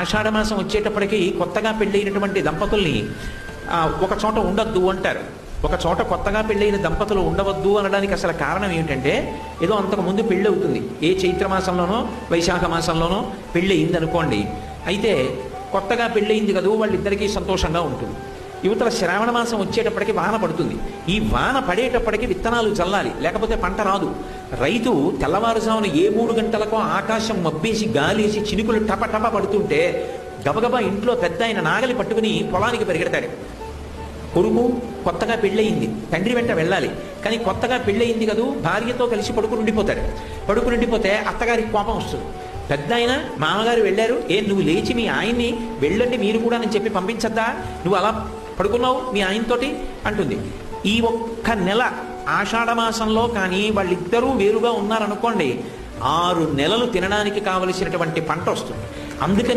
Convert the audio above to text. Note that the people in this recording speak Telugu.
ఆషాఢమాసం వచ్చేటప్పటికి కొత్తగా పెళ్ళైనటువంటి దంపతుల్ని ఒక చోట ఉండొద్దు అంటారు. ఒక చోట కొత్తగా పెళ్ళైన దంపతులు ఉండవద్దు అనడానికి అసలు కారణం ఏమిటంటే, ఏదో అంతకుముందు పెళ్ళి అవుతుంది, ఏ చైత్రమాసంలోనో వైశాఖ మాసంలోనో పెళ్ళి అయిందనుకోండి. అయితే కొత్తగా పెళ్ళయింది కదూ, వాళ్ళిద్దరికీ సంతోషంగా ఉంటుంది. యువతల శ్రావణ మాసం వచ్చేటప్పటికి వాన పడుతుంది. ఈ వాన పడేటప్పటికి విత్తనాలు చల్లాలి, లేకపోతే పంట రాదు. రైతు తెల్లవారుజామున ఏ 3 గంటలకో ఆకాశం మబ్బేసి గాలేసి చినుకులు టపటప పడుతుంటే గబగబా ఇంట్లో పెద్ద ఆయన నాగలి పట్టుకుని పొలానికి పరిగెడతాడు. కొడుకు కొత్తగా పెళ్ళయింది, తండ్రి వెంట వెళ్ళాలి, కానీ కొత్తగా పెళ్ళయింది కదూ, భార్యతో కలిసి పడుకుని ఉండిపోతే అత్తగారికి కోపం వస్తుంది. పెద్ద ఆయన మామగారు వెళ్ళారు, నువ్వు లేచి మీ ఆయన్ని వెళ్ళండి మీరు కూడా అని చెప్పి పంపించద్దా, నువ్వు అలా పడుకున్నావు మీ ఆయనతోటి అంటుంది. ఈ ఒక్క నెల ఆషాఢమాసంలో కానీ వాళ్ళిద్దరూ వేరుగా ఉన్నారనుకోండి, 6 నెలలు తినడానికి కావలసినటువంటి పంట వస్తుంది. అందుకని